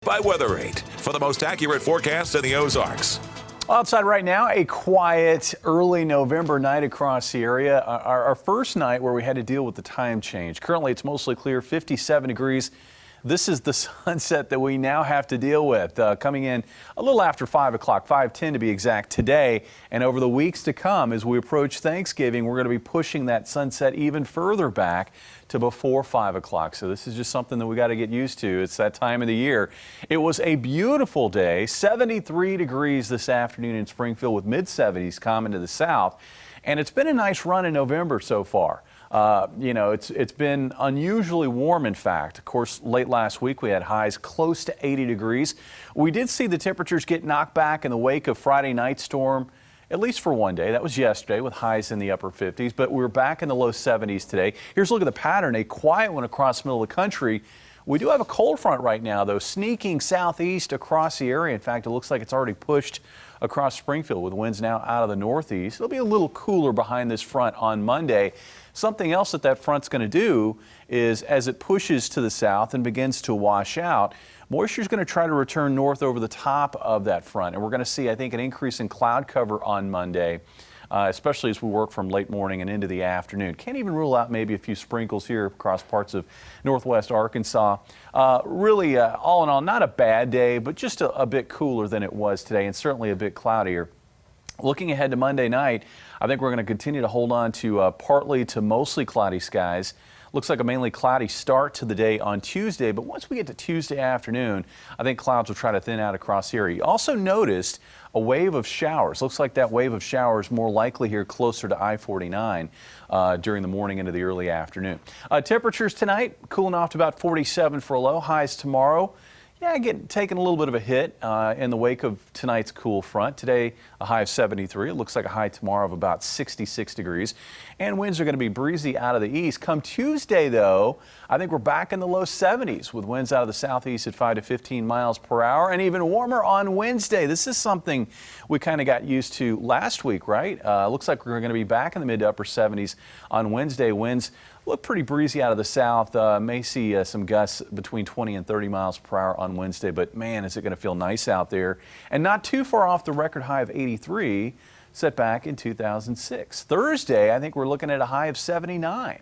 By Weather8 for the most accurate forecast in the Ozarks. Outside right now, a quiet early November night across the area. Our first night where we had to deal with the time change. Currently, it's mostly clear, 57 degrees. This is the sunset that we now have to deal with, coming in a little after 5 o'clock, 5:10 to be exact today. And over the weeks to come, as we approach Thanksgiving, we're going to be pushing that sunset even further back to before 5 o'clock. So this is just something that we got to get used to. It's that time of the year. It was a beautiful day, 73 degrees this afternoon in Springfield with mid-70s common to the south. And it's been a nice run in November so far. It's been unusually warm, in fact. Of course, late last week we had highs close to 80 degrees. We did see the temperatures get knocked back in the wake of Friday night storm, at least for one day. That was yesterday with highs in the upper 50s, but we're back in the low 70s today. Here's a look at the pattern, a quiet one across the middle of the country. We do have a cold front right now, though, sneaking southeast across the area. In fact, it looks like it's already pushed across Springfield with winds now out of the northeast. It'll be a little cooler behind this front on Monday. Something else that front's going to do is as it pushes to the south and begins to wash out, moisture is going to try to return north over the top of that front. And we're going to see, I think, an increase in cloud cover on Monday, especially as we work from late morning and into the afternoon. Can't even rule out maybe a few sprinkles here across parts of northwest Arkansas. Really, all in all, not a bad day, but just a bit cooler than it was today and certainly a bit cloudier. Looking ahead to Monday night, I think we're going to continue to hold on to partly to mostly cloudy skies. Looks like a mainly cloudy start to the day on Tuesday, but once we get to Tuesday afternoon, I think clouds will try to thin out across the area. You also noticed a wave of showers. Looks like that wave of showers more likely here closer to I-49 during the morning into the early afternoon. Temperatures tonight cooling off to about 47 for a low. Highs tomorrow. Yeah, taking a little bit of a hit in the wake of tonight's cool front. Today, a high of 73. It looks like a high tomorrow of about 66 degrees. And winds are going to be breezy out of the east. Come Tuesday, though, I think we're back in the low 70s with winds out of the southeast at 5 to 15 miles per hour and even warmer on Wednesday. This is something we kind of got used to last week, right? Looks like we're going to be back in the mid to upper 70s on Wednesday. Winds look pretty breezy out of the south. May see some gusts between 20 and 30 miles per hour on Wednesday, but man, is it going to feel nice out there. And not too far off the record high of 83 set back in 2006. Thursday, I think we're looking at a high of 79.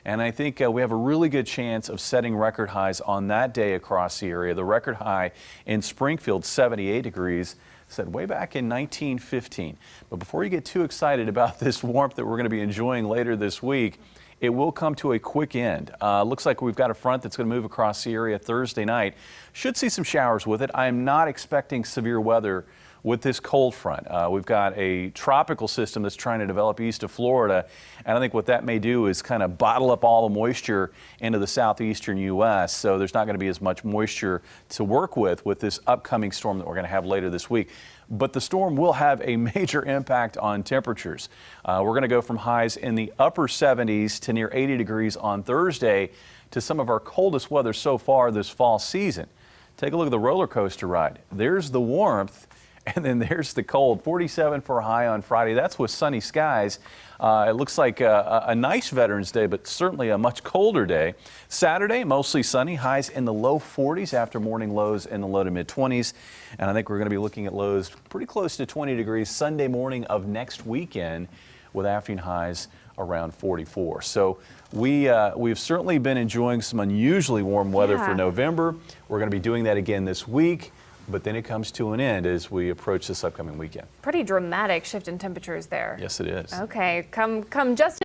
And I think we have a really good chance of setting record highs on that day across the area. The record high in Springfield, 78 degrees, set way back in 1915. But before you get too excited about this warmth that we're going to be enjoying later this week, it will come to a quick end. Looks like we've got a front that's going to move across the area Thursday night. Should see some showers with it. I am not expecting severe weather with this cold front. We've got a tropical system that's trying to develop east of Florida, and I think what that may do is kind of bottle up all the moisture into the southeastern U.S., so there's not going to be as much moisture to work with this upcoming storm that we're going to have later this week. But the storm will have a major impact on temperatures. We're going to go from highs in the upper 70s to near 80 degrees on Thursday to some of our coldest weather so far this fall season. Take a look at the roller coaster ride. There's the warmth, and then there's the cold. 47 for a high on Friday. That's with sunny skies. It looks like a nice Veterans Day, but certainly a much colder day. Saturday, mostly sunny. Highs in the low 40s after morning lows in the low to mid 20s. And I think we're going to be looking at lows pretty close to 20 degrees Sunday morning of next weekend with afternoon highs around 44. So we've certainly been enjoying some unusually warm weather for November. We're going to be doing that again this week. But then it comes to an end as we approach this upcoming weekend. Pretty dramatic shift in temperatures there. Yes, it is. Okay, come just